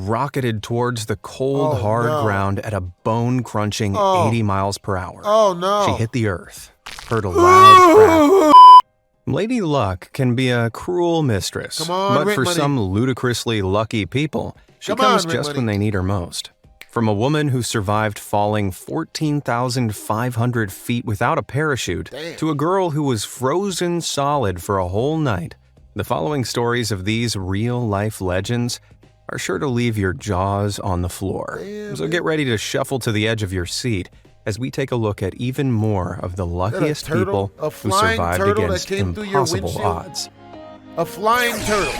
rocketed towards the cold, hard ground at a bone-crunching 80 miles per hour. Oh, no. She hit the earth, heard a loud crack. Lady Luck can be a cruel mistress, but for some ludicrously lucky people, she comes just when they need her most. From a woman who survived falling 14,500 feet without a parachute to a girl who was frozen solid for a whole night, the following stories of these real-life legends are sure to leave your jaws on the floor. So get ready to shuffle to the edge of your seat as we take a look at even more of the luckiest people who survived against impossible odds. A flying turtle.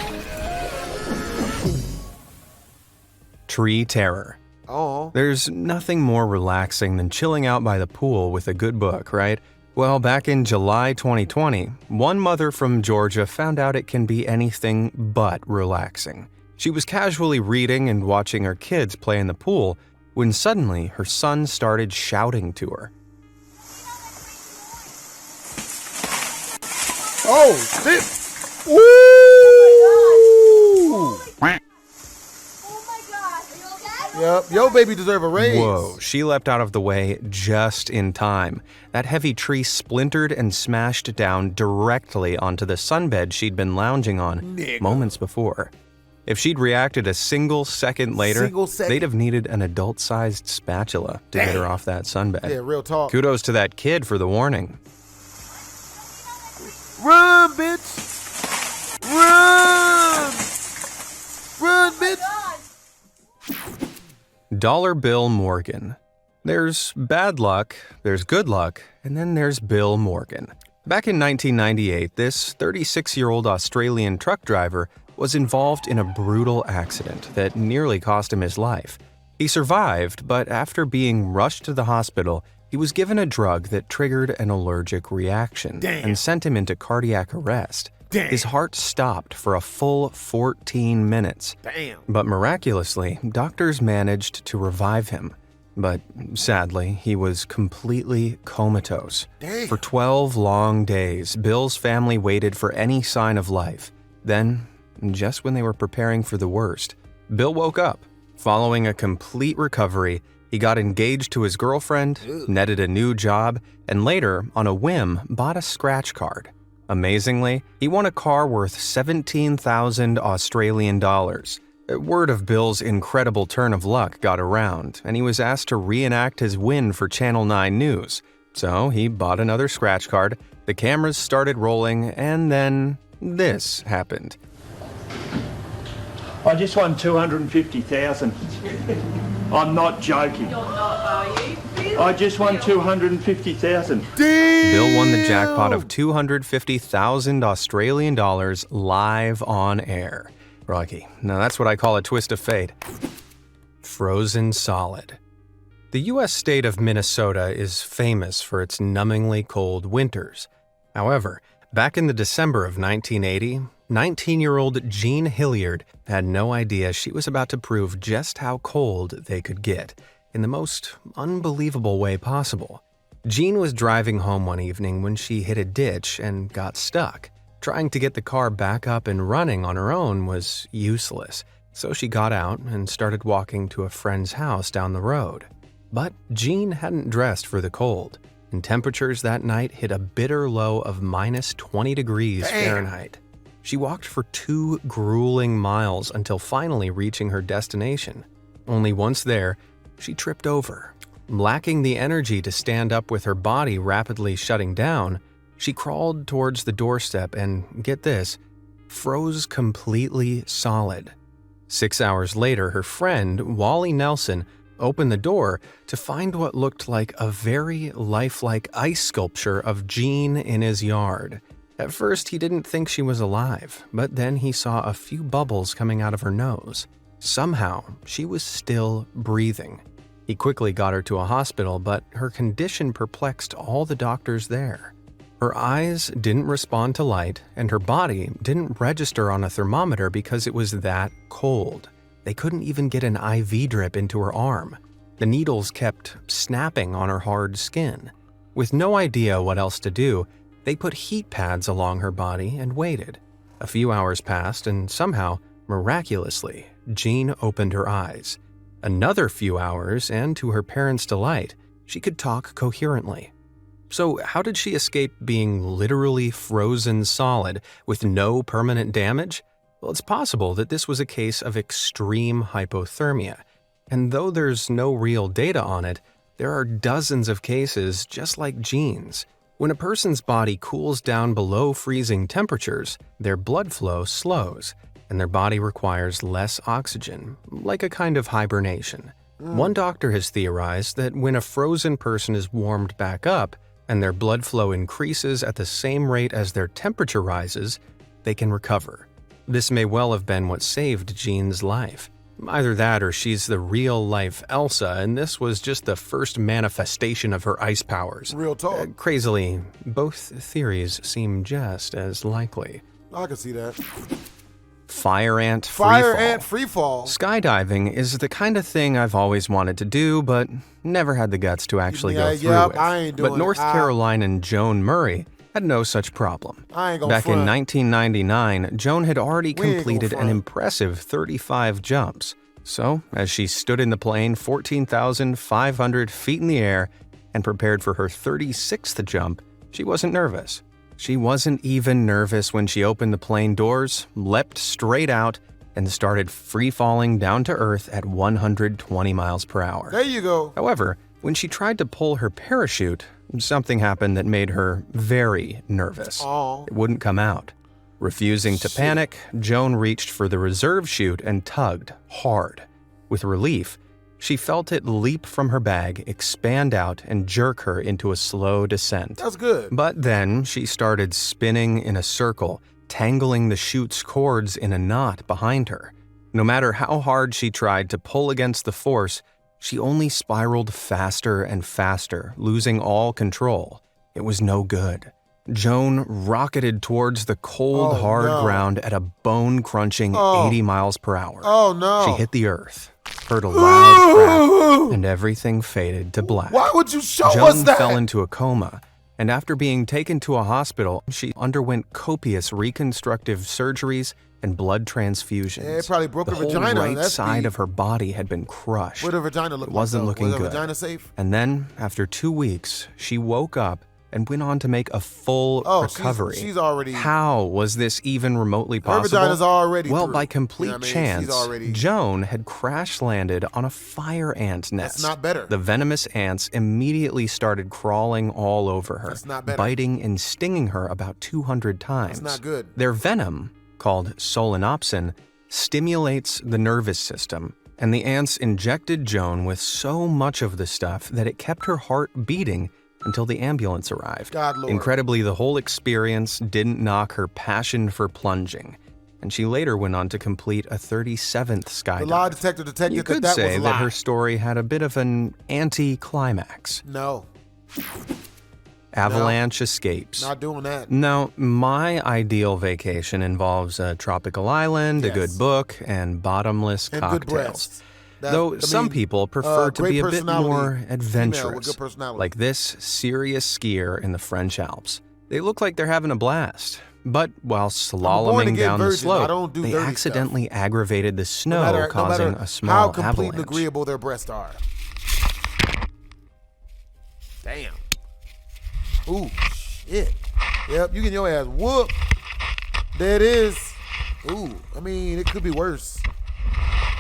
Tree terror. Oh. There's nothing more relaxing than chilling out by the pool with a good book, right? Well, back in July 2020, one mother from Georgia found out it can be anything but relaxing. She was casually reading and watching her kids play in the pool when suddenly her son started shouting to her. Oh, shit! Ooh! Oh my God! Are you okay? Yep, your baby deserve a raise. Whoa, she leapt out of the way just in time. That heavy tree splintered and smashed down directly onto the sunbed she'd been lounging on moments before. If she'd reacted a single second later, they'd have needed an adult-sized spatula to get her off that sunbed. Yeah, real talk. Kudos to that kid for the warning. Run, bitch! Run! Run, bitch! Dollar Bill Morgan. There's bad luck, there's good luck, and then there's Bill Morgan. Back in 1998, this 36-year-old Australian truck driver was involved in a brutal accident that nearly cost him his life. He survived, but after being rushed to the hospital, he was given a drug that triggered an allergic reaction and sent him into cardiac arrest. His heart stopped for a full 14 minutes. But miraculously, doctors managed to revive him. But sadly, he was completely comatose. For 12 long days, Bill's family waited for any sign of life. Then, just when they were preparing for the worst, Bill woke up. Following a complete recovery, he got engaged to his girlfriend, netted a new job, and later, on a whim, bought a scratch card. Amazingly, he won a car worth 17,000 Australian dollars. Word of Bill's incredible turn of luck got around, and he was asked to reenact his win for Channel 9 News. So he bought another scratch card, the cameras started rolling, and then this happened. I just won 250,000. I'm not joking. You're not, are you? I just won 250,000. Bill won the jackpot of 250,000 Australian dollars live on air. Rocky. Now that's what I call a twist of fate. Frozen solid. The U.S. state of Minnesota is famous for its numbingly cold winters. However, back in the December of 1980, 19-year-old Jean Hilliard had no idea she was about to prove just how cold they could get, in the most unbelievable way possible. Jean was driving home one evening when she hit a ditch and got stuck. Trying to get the car back up and running on her own was useless, so she got out and started walking to a friend's house down the road. But Jean hadn't dressed for the cold, and temperatures that night hit a bitter low of minus 20 degrees Fahrenheit. She walked for 2 grueling miles until finally reaching her destination. Only once there, she tripped over. Lacking the energy to stand up with her body rapidly shutting down, she crawled towards the doorstep and, get this, froze completely solid. 6 hours later, her friend, Wally Nelson, opened the door to find what looked like a very lifelike ice sculpture of Jean in his yard. At first, he didn't think she was alive, but then he saw a few bubbles coming out of her nose. Somehow, she was still breathing. He quickly got her to a hospital, but her condition perplexed all the doctors there. Her eyes didn't respond to light, and her body didn't register on a thermometer because it was that cold. They couldn't even get an IV drip into her arm. The needles kept snapping on her hard skin. With no idea what else to do, they put heat pads along her body and waited. A few hours passed, and somehow, miraculously, Jean opened her eyes. Another few hours, and to her parents' delight, she could talk coherently. So how did she escape being literally frozen solid with no permanent damage? Well, it's possible that this was a case of extreme hypothermia. And though there's no real data on it, there are dozens of cases just like Jean's. When a person's body cools down below freezing temperatures, their blood flow slows, and their body requires less oxygen, like a kind of hibernation. One doctor has theorized that when a frozen person is warmed back up, and their blood flow increases at the same rate as their temperature rises, they can recover. This may well have been what saved Jean's life. Either that or she's the real-life Elsa, and this was just the first manifestation of her ice powers. Real talk. Crazily, both theories seem just as likely. I can see that. Fire ant freefall. Skydiving is the kind of thing I've always wanted to do, but never had the guts to actually go through with. I ain't doing But North Carolinian Joan Murray had no such problem. I ain't gonna Back front. in 1999, Joan had already We ain't gonna completed an front. impressive 35 jumps. So, as she stood in the plane 14,500 feet in the air and prepared for her 36th jump, she wasn't nervous. She wasn't even nervous when she opened the plane doors, leapt straight out, and started free-falling down to Earth at 120 miles per hour. There you go. However, when she tried to pull her parachute, something happened that made her very nervous. Oh. It wouldn't come out. Refusing to panic, Joan reached for the reserve chute and tugged hard. With relief, she felt it leap from her bag, expand out, and jerk her into a slow descent. That's good. But then she started spinning in a circle, tangling the chute's cords in a knot behind her. No matter how hard she tried to pull against the force, she only spiraled faster and faster, losing all control. It was no good. Joan rocketed towards the cold, hard ground at a bone-crunching 80 miles per hour. Oh, no. She hit the earth, heard a loud crack, and everything faded to black. Why would you show us Joan that? fell into a coma, and after being taken to a hospital, she underwent copious reconstructive surgeries and blood transfusions. Yeah, it probably broke the her whole vagina. right That's side deep. of her body had been crushed. What did her vagina look It like? wasn't though? looking Was her good. vagina safe? And then, after 2 weeks, she woke up and went on to make a full recovery. She's already... How was this even remotely possible? Her vagina's already Well, through. by complete You know what I mean? chance, She's already... Joan had crash-landed on a fire ant nest. That's not better. The venomous ants immediately started crawling all over her, That's not better. biting and stinging her about 200 times. That's not good. Their venom, called solanopsin, stimulates the nervous system, and the ants injected Joan with so much of the stuff that it kept her heart beating until the ambulance arrived. God Lord. Incredibly, the whole experience didn't knock her passion for plunging, and she later went on to complete a 37th skydive. The lie detector detected You could that say was a that lie. her story had a bit of an anti-climax. No. Avalanche Escapes. Not doing that. Now, my ideal vacation involves a tropical island, a good book, and bottomless And good cocktails. breasts. Though some people prefer to great be a bit personality. more Female with adventurous, good personality. like this serious skier in the French Alps. They look like they're having a blast, but while slaloming born-again down the virgin. I slope, don't do they dirty accidentally aggravated the snow, No matter causing a how small complete and avalanche. agreeable their breasts are. Damn. Ooh, shit. Yep, you getting your ass whooped. There it is. Ooh, I mean, it could be worse.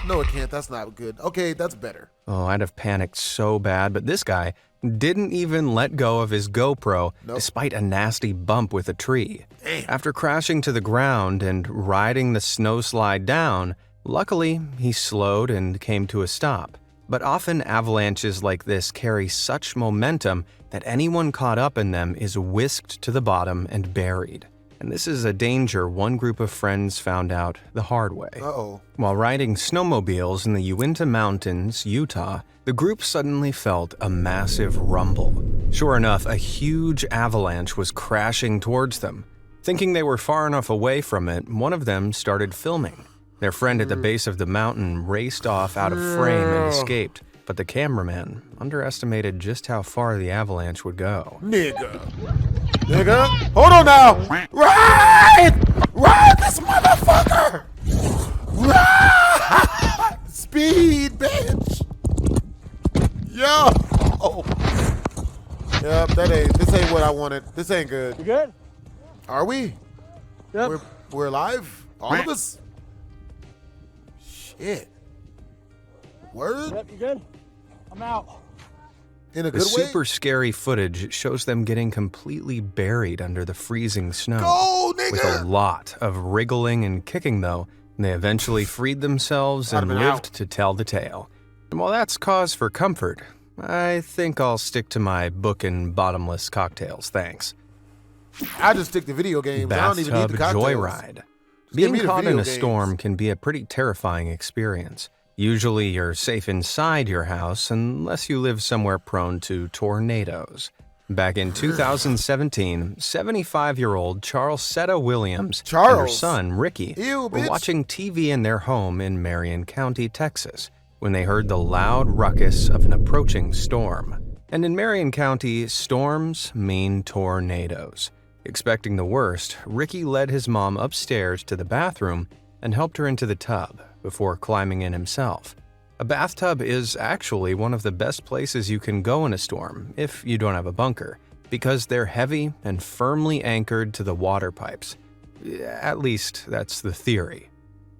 No, it can't. That's not good. Okay, that's better. Oh, I'd have panicked so bad, but this guy didn't even let go of his GoPro despite a nasty bump with a tree. Damn. After crashing to the ground and riding the snowslide down, luckily he slowed and came to a stop. But often avalanches like this carry such momentum that anyone caught up in them is whisked to the bottom and buried. And this is a danger one group of friends found out the hard way. Uh-oh. While riding snowmobiles in the Uinta Mountains, Utah, the group suddenly felt a massive rumble. Sure enough, a huge avalanche was crashing towards them. Thinking they were far enough away from it, one of them started filming. Their friend at the base of the mountain raced off out of frame and escaped, but the cameraman underestimated just how far the avalanche would go. Nigga. Hold on now. Ride this motherfucker. Ride. speed, bitch. Yo. Yep, this ain't what I wanted. This ain't good. You good? Are we? Yep. We're alive? All of us? Shit. Word? Yep, you good? I'm out. In a The good way? super scary footage shows them getting completely buried under the freezing snow. Go, With nigga! a lot of wriggling and kicking, though, they eventually freed themselves I'd and have been lived out. to tell the tale. And while that's cause for comfort, I think I'll stick to my book and bottomless cocktails, thanks. I just stick to video games. I don't even need Bathtub the cocktails. joyride. give Being me the caught in video a games. storm can be a pretty terrifying experience. Usually you're safe inside your house unless you live somewhere prone to tornadoes. Back in 2017, 75-year-old Charlesetta Williams and her Charles? son, Ricky, Ew, were bitch. watching TV in their home in Marion County, Texas, when they heard the loud ruckus of an approaching storm. And in Marion County, storms mean tornadoes. Expecting the worst, Ricky led his mom upstairs to the bathroom and helped her into the tub before climbing in himself. A bathtub is actually one of the best places you can go in a storm if you don't have a bunker, because they're heavy and firmly anchored to the water pipes. At least, that's the theory.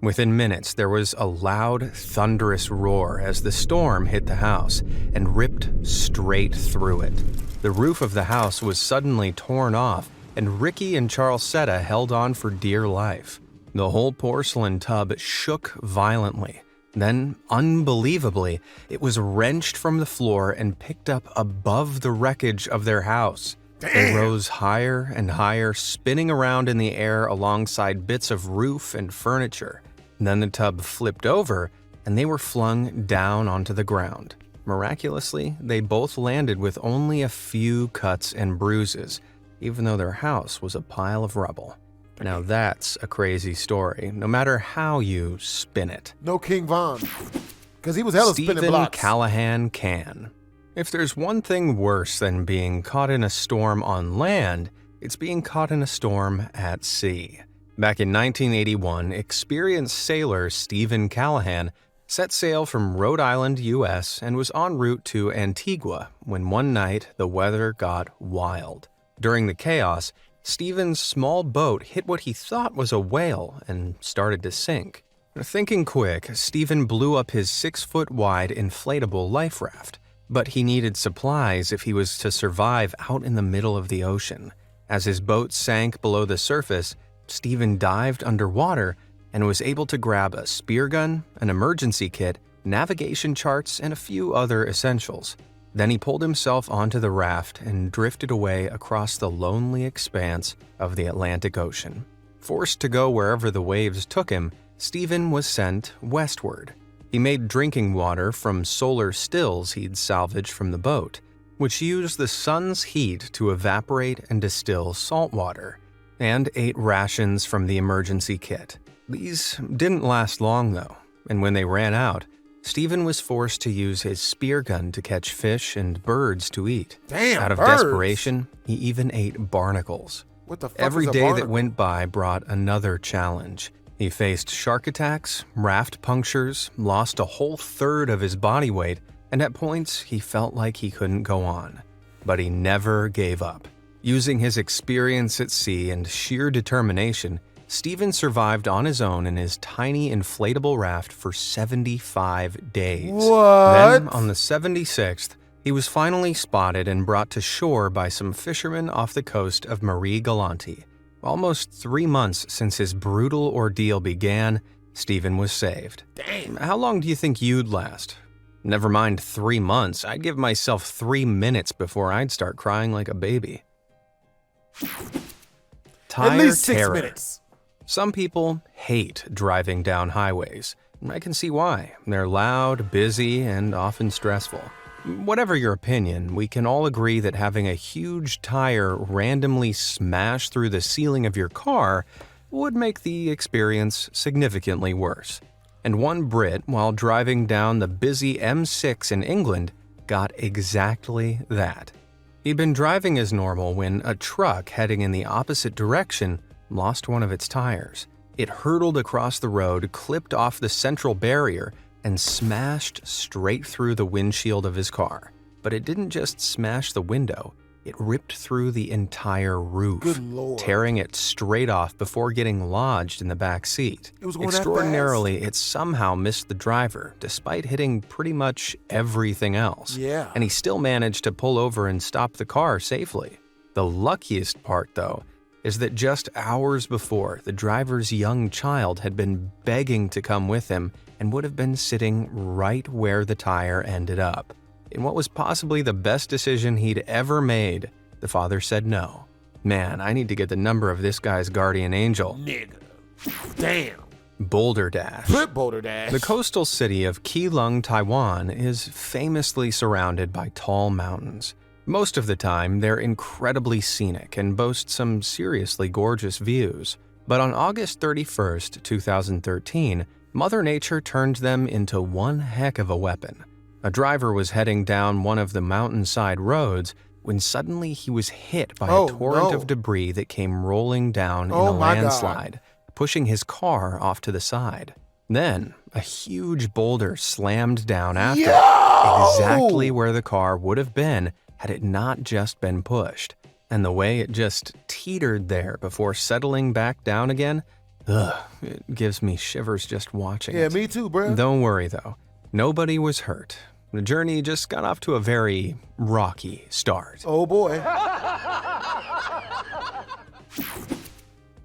Within minutes, there was a loud, thunderous roar as the storm hit the house and ripped straight through it. The roof of the house was suddenly torn off, and Ricky and Charlesetta held on for dear life. The whole porcelain tub shook violently. Then, unbelievably, it was wrenched from the floor and picked up above the wreckage of their house. They rose higher and higher, spinning around in the air alongside bits of roof and furniture. Then the tub flipped over, and they were flung down onto the ground. Miraculously, they both landed with only a few cuts and bruises, even though their house was a pile of rubble. Now that's a crazy story, no matter how you spin it. No King Von. Because he was hella spinning Stephen blocks. Callahan can. If there's one thing worse than being caught in a storm on land, it's being caught in a storm at sea. Back in 1981, experienced sailor Stephen Callahan set sail from Rhode Island, U.S., and was en route to Antigua when one night the weather got wild. During the chaos, Stephen's small boat hit what he thought was a whale and started to sink. Thinking quick, Stephen blew up his 6-foot-wide inflatable life raft, but he needed supplies if he was to survive out in the middle of the ocean. As his boat sank below the surface, Stephen dived underwater and was able to grab a spear gun, an emergency kit, navigation charts, and a few other essentials. Then he pulled himself onto the raft and drifted away across the lonely expanse of the Atlantic Ocean. Forced to go wherever the waves took him, Stephen was sent westward. He made drinking water from solar stills he'd salvaged from the boat, which used the sun's heat to evaporate and distill salt water, and ate rations from the emergency kit. These didn't last long, though, and when they ran out, Stephen was forced to use his spear gun to catch fish and birds to eat. Damn, Out of birds. desperation, he even ate barnacles. What the fuck Every is a day that barnacle? went by brought another challenge. He faced shark attacks, raft punctures, lost a whole third of his body weight, and at points he felt like he couldn't go on. But he never gave up. Using his experience at sea and sheer determination, Stephen survived on his own in his tiny inflatable raft for 75 days. What? Then, on the 76th, he was finally spotted and brought to shore by some fishermen off the coast of Marie Galante. Almost 3 months since his brutal ordeal began, Stephen was saved. Damn. How long do you think you'd last? Never mind 3 months, I'd give myself 3 minutes before I'd start crying like a baby. Tire At least 6 terror. minutes. Some people hate driving down highways. I can see why. They're loud, busy, and often stressful. Whatever your opinion, we can all agree that having a huge tire randomly smash through the ceiling of your car would make the experience significantly worse. And one Brit, while driving down the busy M6 in England, got exactly that. He'd been driving as normal when a truck heading in the opposite direction lost one of its tires. It hurtled across the road, clipped off the central barrier, and smashed straight through the windshield of his car. But it didn't just smash the window, it ripped through the entire roof, Good Lord. tearing it straight off before getting lodged in the back seat. It was going that fast? Extraordinarily, it somehow missed the driver, despite hitting pretty much everything else. Yeah. And he still managed to pull over and stop the car safely. The luckiest part, though, is that just hours before, the driver's young child had been begging to come with him and would have been sitting right where the tire ended up. In what was possibly the best decision he'd ever made, the father said no. Man, I need to get the number of this guy's guardian angel. Nigga. Damn. Boulder Dash. Put Boulder Dash. The coastal city of Keelung, Taiwan is famously surrounded by tall mountains. Most of the time, they're incredibly scenic and boast some seriously gorgeous views. But on August 31st, 2013, Mother Nature turned them into one heck of a weapon. A driver was heading down one of the mountainside roads when suddenly he was hit by a torrent of debris that came rolling down in a landslide, pushing his car off to the side. Then, a huge boulder slammed down after, exactly where the car would have been had it not just been pushed. And the way it just teetered there before settling back down again, it gives me shivers just watching it. Yeah, me too, bro. Don't worry, though. Nobody was hurt. The journey just got off to a very rocky start. Oh, boy.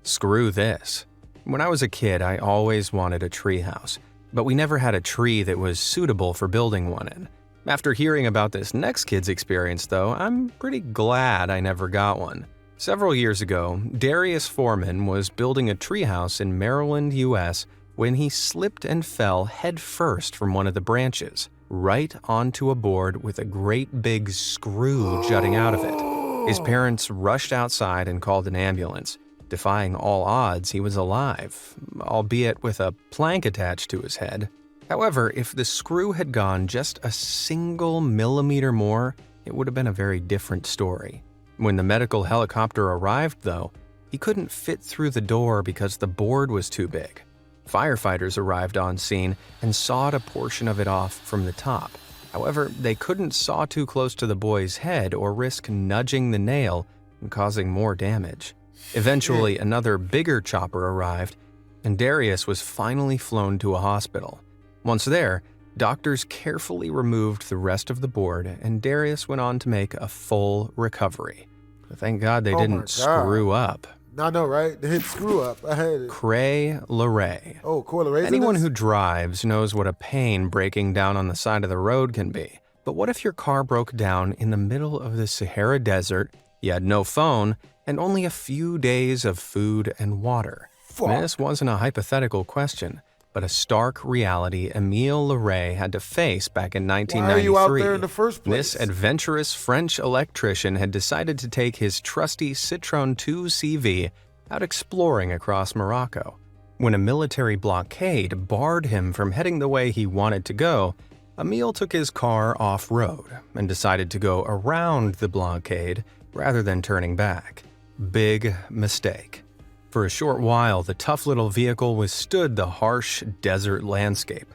Screw this. When I was a kid, I always wanted a treehouse, but we never had a tree that was suitable for building one in. After hearing about this next kid's experience, though, I'm pretty glad I never got one. Several years ago, Darius Foreman was building a treehouse in Maryland, US, when he slipped and fell headfirst from one of the branches, right onto a board with a great big screw jutting out of it. His parents rushed outside and called an ambulance. Defying all odds, he was alive, albeit with a plank attached to his head. However, if the screw had gone just a single millimeter more, it would have been a very different story. When the medical helicopter arrived, though, he couldn't fit through the door because the board was too big. Firefighters arrived on scene and sawed a portion of it off from the top. However, they couldn't saw too close to the boy's head or risk nudging the nail and causing more damage. Eventually, another bigger chopper arrived, and Darius was finally flown to a hospital. Once there, doctors carefully removed the rest of the board, and Darius went on to make a full recovery. But thank God they didn't screw up. I know, right? They hit screw up. I had it. Cray Laray. Oh, Cray Laray. Anyone who drives knows what a pain breaking down on the side of the road can be. But what if your car broke down in the middle of the Sahara Desert, you had no phone, and only a few days of food and water? This wasn't a hypothetical question, but a stark reality Emile Laray had to face back in 1993. Why are you out there in the first place? This adventurous French electrician had decided to take his trusty Citroën 2 CV out exploring across Morocco. When a military blockade barred him from heading the way he wanted to go, Emile took his car off-road and decided to go around the blockade rather than turning back. Big mistake. For a short while, the tough little vehicle withstood the harsh desert landscape.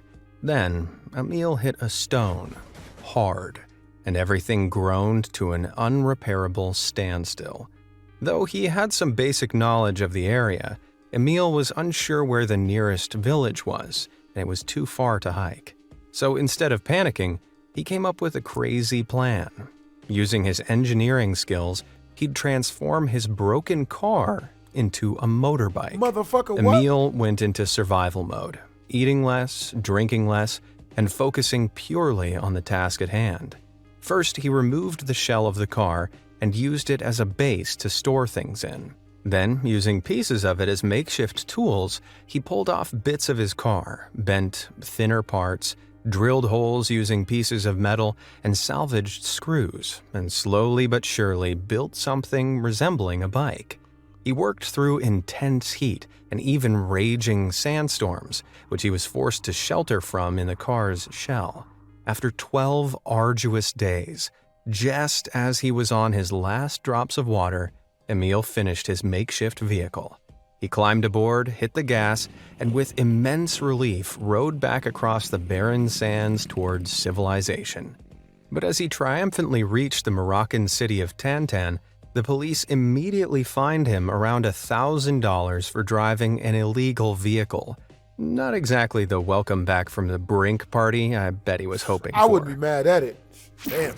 Then, Emile hit a stone, hard, and everything groaned to an unrepairable standstill. Though he had some basic knowledge of the area, Emile was unsure where the nearest village was, and it was too far to hike. So instead of panicking, he came up with a crazy plan. Using his engineering skills, he'd transform his broken car into a motorbike. Motherfucker, what? Emile went into survival mode, eating less, drinking less, and focusing purely on the task at hand. First, he removed the shell of the car and used it as a base to store things in. Then, using pieces of it as makeshift tools, he pulled off bits of his car, bent thinner parts, drilled holes using pieces of metal, and salvaged screws, and slowly but surely built something resembling a bike. He worked through intense heat and even raging sandstorms, which he was forced to shelter from in the car's shell. After 12 arduous days, just as he was on his last drops of water, Emile finished his makeshift vehicle. He climbed aboard, hit the gas, and with immense relief rode back across the barren sands towards civilization. But as he triumphantly reached the Moroccan city of Tantan, the police immediately fined him around $1,000 for driving an illegal vehicle. Not exactly the welcome back from the brink party I bet he was hoping for. I wouldn't be mad at it. Damn.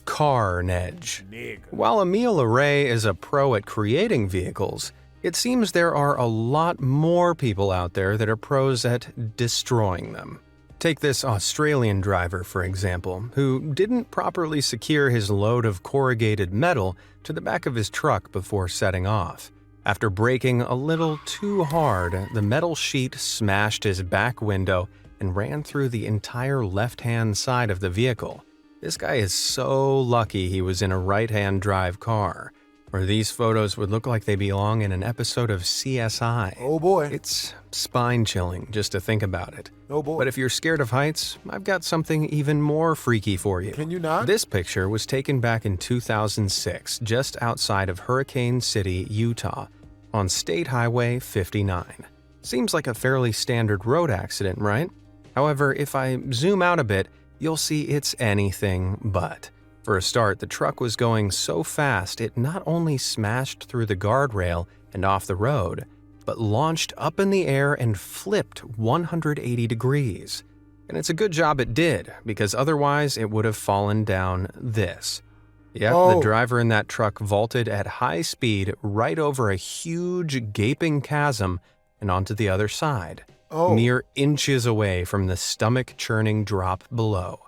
Carnage. Nigga. While Cray Laray is a pro at creating vehicles, it seems there are a lot more people out there that are pros at destroying them. Take this Australian driver, for example, who didn't properly secure his load of corrugated metal to the back of his truck before setting off. After braking a little too hard, the metal sheet smashed his back window and ran through the entire left-hand side of the vehicle. This guy is so lucky he was in a right-hand drive car, or these photos would look like they belong in an episode of CSI. Oh boy. It's spine-chilling just to think about it. Oh boy. But if you're scared of heights, I've got something even more freaky for you. Can you not? This picture was taken back in 2006, just outside of Hurricane City, Utah, on State Highway 59. Seems like a fairly standard road accident, right? However, if I zoom out a bit, you'll see it's anything but. For a start, the truck was going so fast it not only smashed through the guardrail and off the road, but launched up in the air and flipped 180 degrees. And it's a good job it did, because otherwise it would have fallen down this. Yep, the driver in that truck vaulted at high speed right over a huge gaping chasm and onto the other side, mere inches away from the stomach-churning drop below.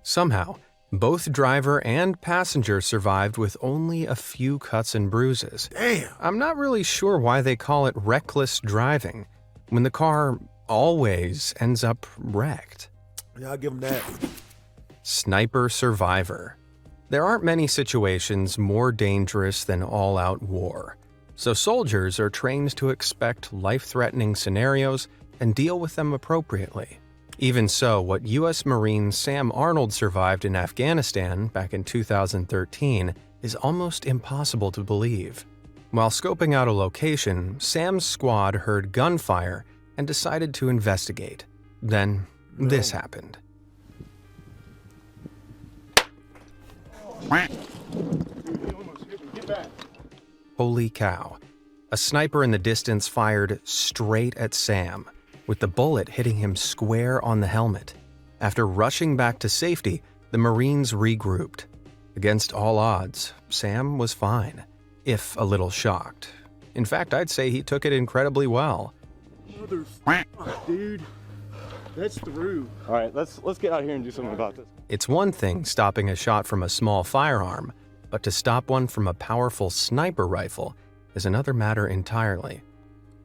Somehow, both driver and passenger survived with only a few cuts and bruises. Damn. I'm not really sure why they call it reckless driving, when the car always ends up wrecked. Yeah, I'll give him that. Sniper survivor. There aren't many situations more dangerous than all-out war, so soldiers are trained to expect life-threatening scenarios and deal with them appropriately. Even so, what U.S. Marine Sam Arnold survived in Afghanistan back in 2013 is almost impossible to believe. While scoping out a location, Sam's squad heard gunfire and decided to investigate. Then, this happened. Holy cow. A sniper in the distance fired straight at Sam, with the bullet hitting him square on the helmet. After rushing back to safety, the Marines regrouped. Against all odds, Sam was fine, if a little shocked. In fact, I'd say he took it incredibly well. Dude, that's through. All right, let's get out here and do something about this. It's one thing stopping a shot from a small firearm, but to stop one from a powerful sniper rifle is another matter entirely.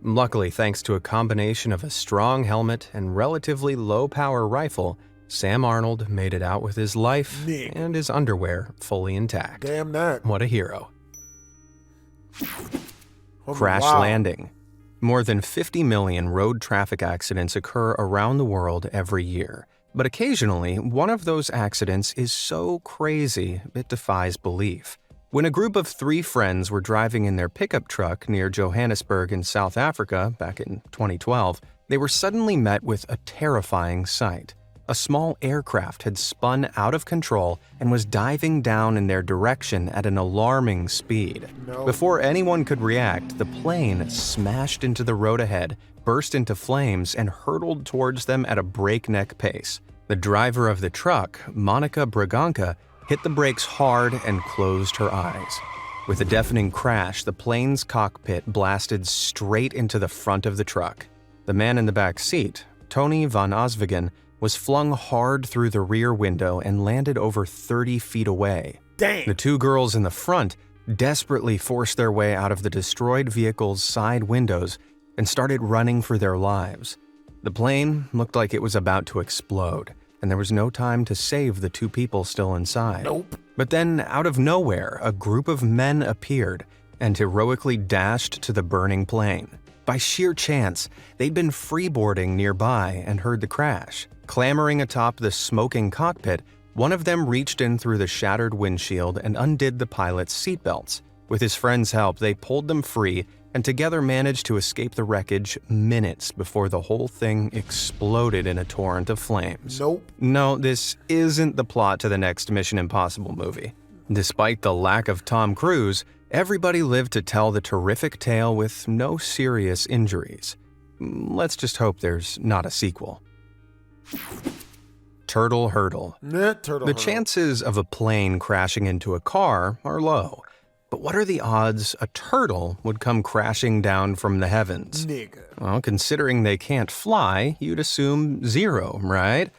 Luckily, thanks to a combination of a strong helmet and relatively low-power rifle, Sam Arnold made it out with his life and his underwear fully intact. Damn that. What a hero. Oh, Crash wow. landing. More than 50 million road traffic accidents occur around the world every year. But occasionally, one of those accidents is so crazy it defies belief. When a group of 3 friends were driving in their pickup truck near Johannesburg in South Africa back in 2012, they were suddenly met with a terrifying sight. A small aircraft had spun out of control and was diving down in their direction at an alarming speed. Before anyone could react, the plane smashed into the road ahead, burst into flames, and hurtled towards them at a breakneck pace. The driver of the truck, Monica Braganca, hit the brakes hard and closed her eyes. With a deafening crash, the plane's cockpit blasted straight into the front of the truck. The man in the back seat, Tony van Oswegen, was flung hard through the rear window and landed over 30 feet away. Dang. The 2 girls in the front desperately forced their way out of the destroyed vehicle's side windows and started running for their lives. The plane looked like it was about to explode, and there was no time to save the 2 people still inside. Nope. But then, out of nowhere, a group of men appeared and heroically dashed to the burning plane. By sheer chance, they'd been freeboarding nearby and heard the crash. Clambering atop the smoking cockpit, one of them reached in through the shattered windshield and undid the pilot's seatbelts. With his friend's help, they pulled them free and together managed to escape the wreckage minutes before the whole thing exploded in a torrent of flames. Nope. No, this isn't the plot to the next Mission Impossible movie. Despite the lack of Tom Cruise, everybody lived to tell the terrific tale with no serious injuries. Let's just hope there's not a sequel. Turtle hurdle. The Chances of a plane crashing into a car are low. But what are the odds a turtle would come crashing down from the heavens? Nigga. Well, considering they can't fly, you'd assume 0, right?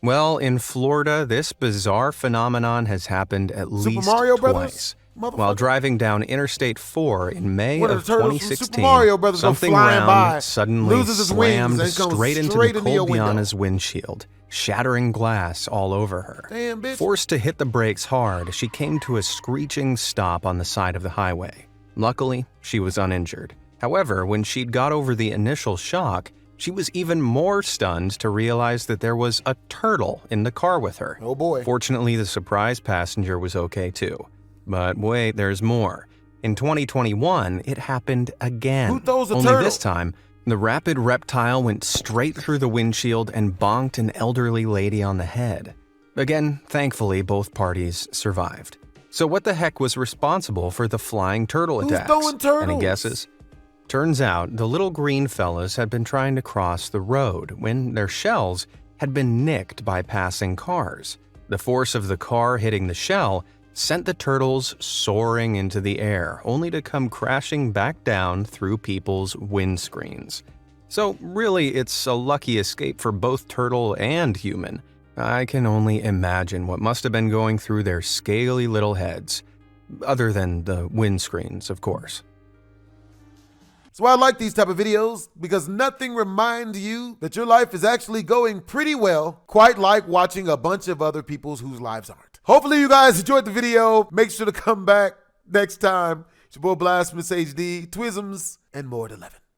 Well, in Florida, this bizarre phenomenon has happened at least Mario twice. Brothers? While driving down Interstate 4 in May One of the turtles from 2016, Super Mario Brothers go something flying round by, suddenly loses its wings, slammed and comes straight into straight into your Nicole window. Biana's windshield, shattering glass all over her. Damn, bitch. Forced to hit the brakes hard, she came to a screeching stop on the side of the highway. Luckily, she was uninjured. However, when she'd got over the initial shock, she was even more stunned to realize that there was a turtle in the car with her. Oh boy. Fortunately, the surprise passenger was okay too. But wait, there's more. In 2021, it happened again. Who throws a Only turtle? this time, the rapid reptile went straight through the windshield and bonked an elderly lady on the head. Again, thankfully, both parties survived. So what the heck was responsible for the flying turtle Who's attacks? throwing turtles? Any guesses? Turns out, the little green fellas had been trying to cross the road when their shells had been nicked by passing cars. The force of the car hitting the shell sent the turtles soaring into the air, only to come crashing back down through people's windscreens. So really, it's a lucky escape for both turtle and human. I can only imagine what must have been going through their scaly little heads. Other than the windscreens, of course. So I like these type of videos because nothing reminds you that your life is actually going pretty well, quite like watching a bunch of other people's whose lives aren't. Hopefully you guys enjoyed the video. Make sure to come back next time. It's your boy BlastphamousHD, Twisms, and more at 11.